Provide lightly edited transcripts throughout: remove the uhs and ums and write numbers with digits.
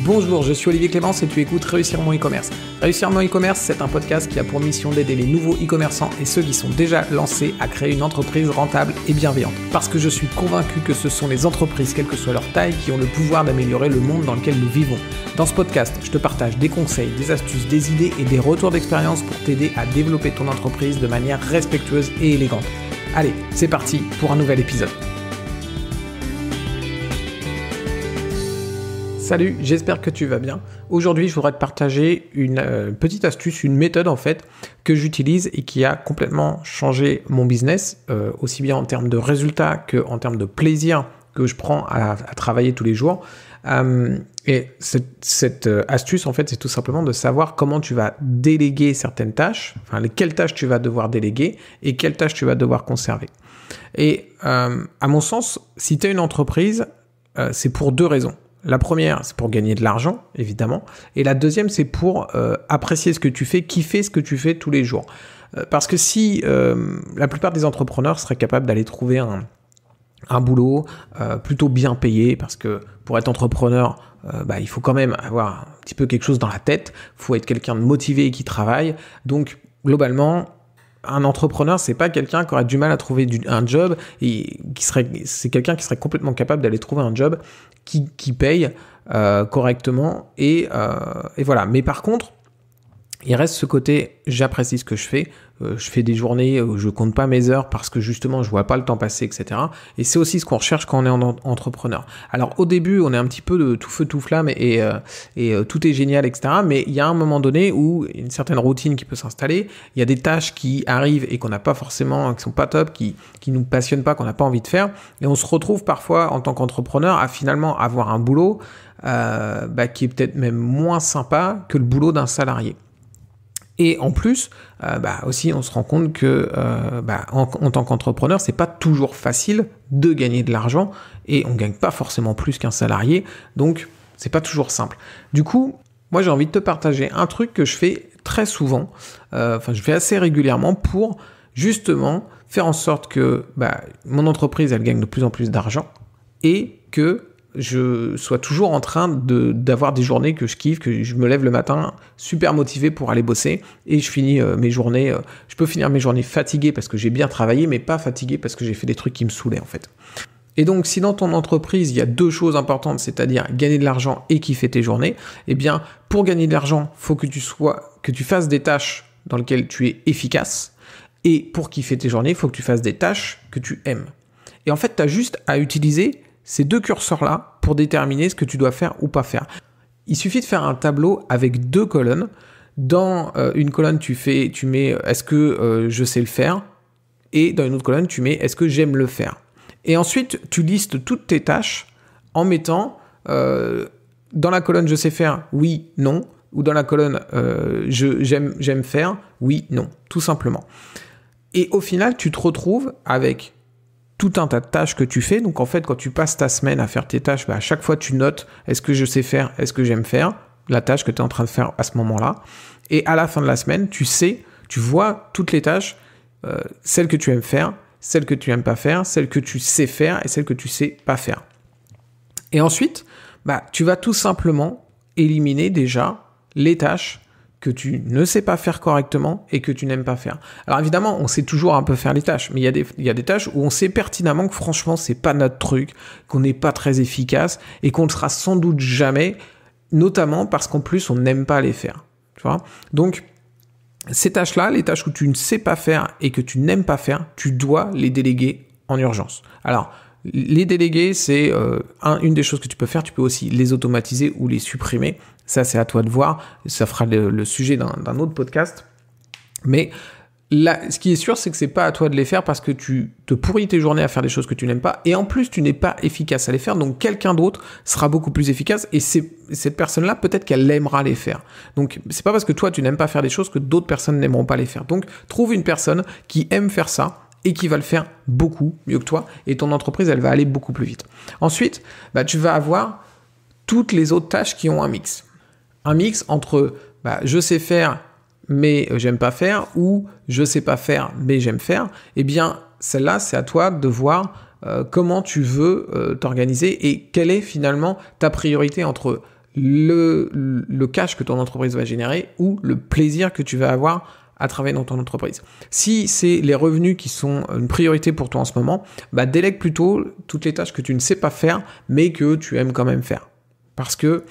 Bonjour, je suis Olivier Clémence et tu écoutes Réussir mon e-commerce. Réussir mon e-commerce, c'est un podcast qui a pour mission d'aider les nouveaux e-commerçants et ceux qui sont déjà lancés à créer une entreprise rentable et bienveillante. Parce que je suis convaincu que ce sont les entreprises, quelle que soit leur taille, qui ont le pouvoir d'améliorer le monde dans lequel nous vivons. Dans ce podcast, je te partage des conseils, des astuces, des idées et des retours d'expérience pour t'aider à développer ton entreprise de manière respectueuse et élégante. Allez, c'est parti pour un nouvel épisode. Salut, j'espère que tu vas bien. Aujourd'hui, je voudrais te partager une petite astuce, une méthode en fait que j'utilise et qui a complètement changé mon business, aussi bien en termes de résultats qu'en termes de plaisir que je prends à travailler tous les jours. Et cette astuce, en fait, c'est tout simplement de savoir comment tu vas déléguer certaines tâches, enfin, quelles tâches tu vas devoir déléguer et quelles tâches tu vas devoir conserver. Et à mon sens, si tu es une entreprise, c'est pour deux raisons. La première, c'est pour gagner de l'argent, évidemment. Et la deuxième, c'est pour apprécier ce que tu fais, kiffer ce que tu fais tous les jours. Parce que si la plupart des entrepreneurs seraient capables d'aller trouver un boulot plutôt bien payé, parce que pour être entrepreneur, il faut quand même avoir un petit peu quelque chose dans la tête. Il faut être quelqu'un de motivé et qui travaille. Donc, globalement, un entrepreneur, c'est pas quelqu'un qui aurait du mal à trouver un job et c'est quelqu'un qui serait complètement capable d'aller trouver un job qui paye correctement et voilà. Mais par contre, il reste ce côté, j'apprécie ce que je fais des journées où je compte pas mes heures parce que justement je vois pas le temps passer, etc. Et c'est aussi ce qu'on recherche quand on est entrepreneur. Alors au début, on est un petit peu de tout feu tout flamme et tout est génial, etc. Mais il y a un moment donné où il y a une certaine routine qui peut s'installer. Il y a des tâches qui arrivent et qu'on n'a pas forcément, qui sont pas top, qui nous passionnent pas, qu'on n'a pas envie de faire. Et on se retrouve parfois en tant qu'entrepreneur à finalement avoir un boulot qui est peut-être même moins sympa que le boulot d'un salarié. Et en plus, aussi, on se rend compte que en tant qu'entrepreneur, c'est pas toujours facile de gagner de l'argent et on gagne pas forcément plus qu'un salarié, donc c'est pas toujours simple. Du coup, moi j'ai envie de te partager un truc que je fais très souvent, je fais assez régulièrement pour justement faire en sorte que mon entreprise elle gagne de plus en plus d'argent et que je sois toujours en train d'avoir des journées que je kiffe, que je me lève le matin super motivé pour aller bosser et je finis mes journées, je peux finir mes journées fatigué parce que j'ai bien travaillé mais pas fatigué parce que j'ai fait des trucs qui me saoulaient en fait. Et donc si dans ton entreprise il y a deux choses importantes, c'est-à-dire gagner de l'argent et kiffer tes journées, eh bien pour gagner de l'argent, faut que tu fasses des tâches dans lesquelles tu es efficace et pour kiffer tes journées, il faut que tu fasses des tâches que tu aimes. Et en fait, tu as juste à utiliser ces deux curseurs-là pour déterminer ce que tu dois faire ou pas faire. Il suffit de faire un tableau avec deux colonnes. Dans une colonne, tu mets est-ce que je sais le faire, et dans une autre colonne, tu mets est-ce que j'aime le faire. Et ensuite, tu listes toutes tes tâches en mettant dans la colonne je sais faire, oui, non, ou dans la colonne j'aime faire, oui, non, tout simplement. Et au final, tu te retrouves avec tout un tas de tâches que tu fais. Donc en fait, quand tu passes ta semaine à faire tes tâches, à chaque fois tu notes est-ce que je sais faire, est-ce que j'aime faire la tâche que tu es en train de faire à ce moment-là. Et à la fin de la semaine, tu vois toutes les tâches, celles que tu aimes faire, celles que tu aimes pas faire, celles que tu sais faire et celles que tu sais pas faire. Et ensuite, tu vas tout simplement éliminer déjà les tâches que tu ne sais pas faire correctement et que tu n'aimes pas faire. Alors évidemment, on sait toujours un peu faire les tâches, mais il y a des tâches où on sait pertinemment que franchement, c'est pas notre truc, qu'on n'est pas très efficace et qu'on ne sera sans doute jamais, notamment parce qu'en plus, on n'aime pas les faire. Tu vois ? Donc, ces tâches-là, les tâches où tu ne sais pas faire et que tu n'aimes pas faire, tu dois les déléguer en urgence. Alors, les déléguer, c'est une des choses que tu peux faire. Tu peux aussi les automatiser ou les supprimer. Ça, c'est à toi de voir. Ça fera le sujet d'un autre podcast. Mais là, ce qui est sûr, c'est que c'est pas à toi de les faire parce que tu te pourris tes journées à faire des choses que tu n'aimes pas. Et en plus, tu n'es pas efficace à les faire. Donc, quelqu'un d'autre sera beaucoup plus efficace. Et cette personne-là, peut-être qu'elle aimera les faire. Donc, c'est pas parce que toi, tu n'aimes pas faire des choses que d'autres personnes n'aimeront pas les faire. Donc, trouve une personne qui aime faire ça et qui va le faire beaucoup mieux que toi, et ton entreprise, elle va aller beaucoup plus vite. Ensuite, tu vas avoir toutes les autres tâches qui ont un mix. Un mix entre je sais faire, mais j'aime pas faire, ou je sais pas faire, mais j'aime faire. Eh bien, celle-là, c'est à toi de voir comment tu veux t'organiser et quelle est finalement ta priorité entre le cash que ton entreprise va générer ou le plaisir que tu vas avoir à travailler dans ton entreprise. Si c'est les revenus qui sont une priorité pour toi en ce moment, délègue plutôt toutes les tâches que tu ne sais pas faire, mais que tu aimes quand même faire. Parce que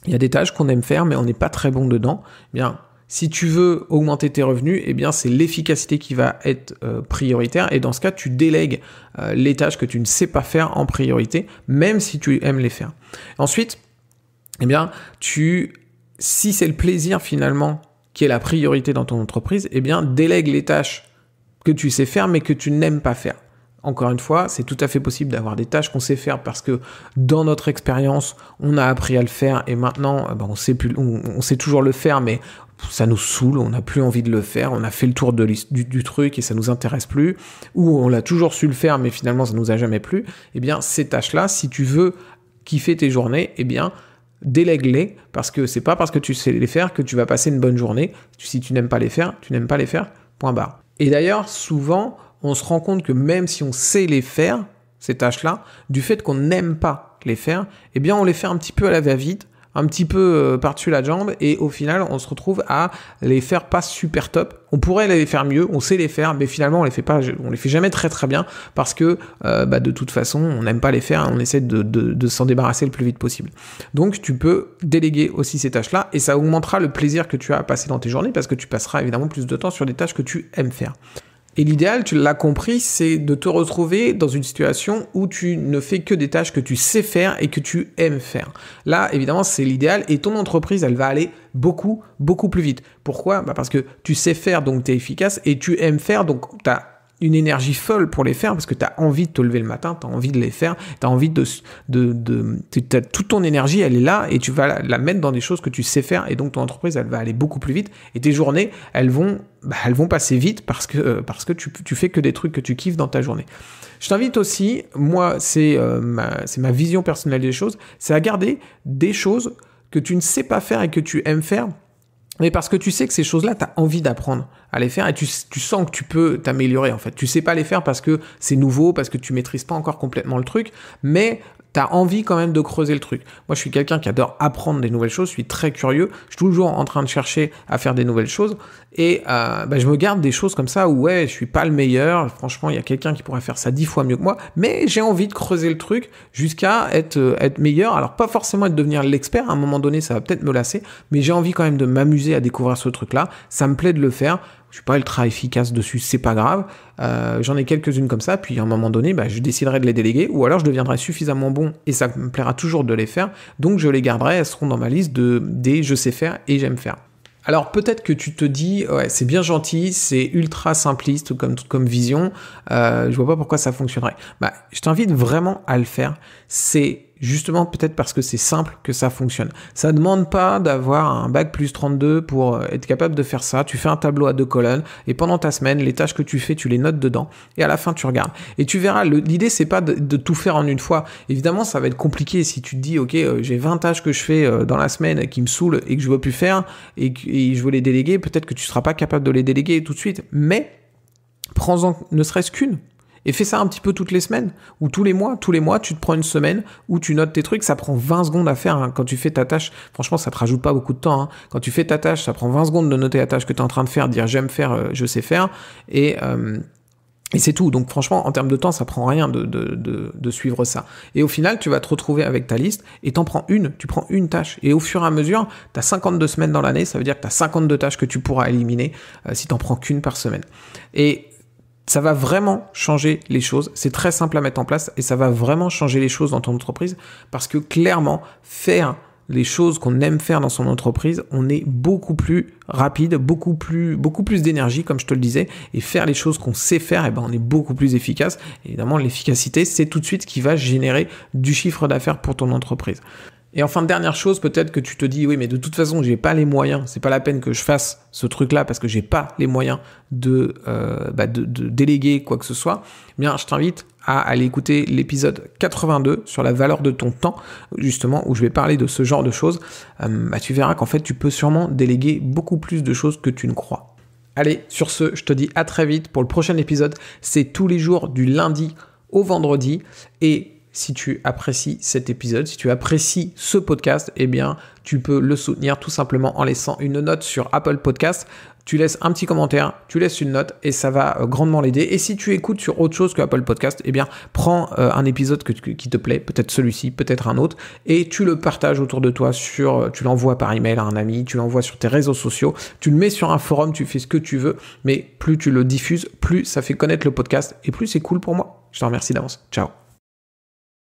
il y a des tâches qu'on aime faire, mais on n'est pas très bon dedans. Bien, si tu veux augmenter tes revenus, c'est l'efficacité qui va être prioritaire. Et dans ce cas, tu délègues les tâches que tu ne sais pas faire en priorité, même si tu aimes les faire. Ensuite, si c'est le plaisir finalement qui est la priorité dans ton entreprise, délègue les tâches que tu sais faire, mais que tu n'aimes pas faire. Encore une fois, c'est tout à fait possible d'avoir des tâches qu'on sait faire parce que dans notre expérience, on a appris à le faire et maintenant, on sait toujours le faire, mais ça nous saoule, on n'a plus envie de le faire, on a fait le tour du truc et ça nous intéresse plus, ou on l'a toujours su le faire, mais finalement ça nous a jamais plu. Ces tâches-là, si tu veux kiffer tes journées, délègue-les, parce que c'est pas parce que tu sais les faire que tu vas passer une bonne journée. Si tu n'aimes pas les faire, tu n'aimes pas les faire, point barre. Et d'ailleurs, souvent, on se rend compte que même si on sait les faire, ces tâches-là, du fait qu'on n'aime pas les faire, on les fait un petit peu à la va-vite, un petit peu par-dessus la jambe, et au final, on se retrouve à les faire pas super top. On pourrait les faire mieux, on sait les faire, mais finalement, on les fait jamais très très bien, parce que de toute façon, on n'aime pas les faire, on essaie de s'en débarrasser le plus vite possible. Donc, tu peux déléguer aussi ces tâches-là, et ça augmentera le plaisir que tu as à passer dans tes journées, parce que tu passeras évidemment plus de temps sur des tâches que tu aimes faire. Et l'idéal, tu l'as compris, c'est de te retrouver dans une situation où tu ne fais que des tâches que tu sais faire et que tu aimes faire. Là, évidemment, c'est l'idéal et ton entreprise, elle va aller beaucoup, beaucoup plus vite. Pourquoi ? Parce que tu sais faire, donc tu es efficace, et tu aimes faire, donc tu as une énergie folle pour les faire parce que tu as envie de te lever le matin, tu as envie de les faire, tu as envie toute ton énergie, elle est là et tu vas la mettre dans des choses que tu sais faire et donc ton entreprise, elle va aller beaucoup plus vite et tes journées, elles vont passer vite parce que tu fais que des trucs que tu kiffes dans ta journée. Je t'invite aussi, moi, c'est ma vision personnelle des choses, c'est à garder des choses que tu ne sais pas faire et que tu aimes faire, mais parce que tu sais que ces choses-là, tu as envie d'apprendre à les faire et tu sens que tu peux t'améliorer en fait. Tu sais pas les faire parce que c'est nouveau, parce que tu maîtrises pas encore complètement le truc, mais tu as envie quand même de creuser le truc. Moi, je suis quelqu'un qui adore apprendre des nouvelles choses, je suis très curieux, je suis toujours en train de chercher à faire des nouvelles choses et je me garde des choses comme ça où je suis pas le meilleur, franchement, il y a quelqu'un qui pourrait faire ça 10 fois mieux que moi, mais j'ai envie de creuser le truc jusqu'à être meilleur. Alors pas forcément devenir l'expert, à un moment donné, ça va peut-être me lasser, mais j'ai envie quand même de m'amuser à découvrir ce truc-là, ça me plaît de le faire. Je suis pas ultra efficace dessus, c'est pas grave. J'en ai quelques-unes comme ça, puis à un moment donné, je déciderai de les déléguer, ou alors je deviendrai suffisamment bon et ça me plaira toujours de les faire. Donc je les garderai, elles seront dans ma liste des je sais faire et j'aime faire. Alors peut-être que tu te dis, c'est bien gentil, c'est ultra simpliste comme vision, je vois pas pourquoi ça fonctionnerait. Je t'invite vraiment à le faire. C'est justement peut-être parce que c'est simple que ça fonctionne. Ça demande pas d'avoir un bac plus 32 pour être capable de faire ça. Tu fais un tableau à 2 colonnes et pendant ta semaine, les tâches que tu fais, tu les notes dedans et à la fin, tu regardes. Et tu verras, l'idée, c'est pas de tout faire en une fois. Évidemment, ça va être compliqué si tu te dis, ok, j'ai 20 tâches que je fais dans la semaine qui me saoulent et que je veux plus faire et je veux les déléguer. Peut-être que tu seras pas capable de les déléguer tout de suite, mais prends-en ne serait-ce qu'une. Et fais ça un petit peu toutes les semaines ou tous les mois. Tous les mois, tu te prends une semaine où tu notes tes trucs. Ça prend 20 secondes à faire quand tu fais ta tâche. Franchement, ça te rajoute pas beaucoup de temps. Quand tu fais ta tâche, ça prend 20 secondes de noter la tâche que tu es en train de faire, dire j'aime faire, je sais faire. Et c'est tout. Donc franchement, en termes de temps, ça prend rien de suivre ça. Et au final, tu vas te retrouver avec ta liste et tu prends une tâche. Et au fur et à mesure, tu as 52 semaines dans l'année. Ça veut dire que tu as 52 tâches que tu pourras éliminer si tu n'en prends qu'une par semaine. Et ça va vraiment changer les choses. C'est très simple à mettre en place et ça va vraiment changer les choses dans ton entreprise parce que clairement, faire les choses qu'on aime faire dans son entreprise, on est beaucoup plus rapide, beaucoup plus d'énergie, comme je te le disais, et faire les choses qu'on sait faire, on est beaucoup plus efficace. Évidemment, l'efficacité, c'est tout de suite ce qui va générer du chiffre d'affaires pour ton entreprise. Et enfin, dernière chose, peut-être que tu te dis, oui, mais de toute façon, j'ai pas les moyens, c'est pas la peine que je fasse ce truc-là parce que j'ai pas les moyens de déléguer quoi que ce soit. Bien, je t'invite à aller écouter l'épisode 82 sur la valeur de ton temps, justement, où je vais parler de ce genre de choses. Tu verras qu'en fait, tu peux sûrement déléguer beaucoup plus de choses que tu ne crois. Allez, sur ce, je te dis à très vite pour le prochain épisode. C'est tous les jours du lundi au vendredi et si tu apprécies cet épisode, si tu apprécies ce podcast, eh bien, tu peux le soutenir tout simplement en laissant une note sur Apple Podcast. Tu laisses un petit commentaire, tu laisses une note et ça va grandement l'aider. Et si tu écoutes sur autre chose que Apple Podcast, eh bien, prends un épisode qui te plaît, peut-être celui-ci, peut-être un autre, et tu le partages autour de toi tu l'envoies par email à un ami, tu l'envoies sur tes réseaux sociaux, tu le mets sur un forum, tu fais ce que tu veux, mais plus tu le diffuses, plus ça fait connaître le podcast et plus c'est cool pour moi. Je te remercie d'avance. Ciao.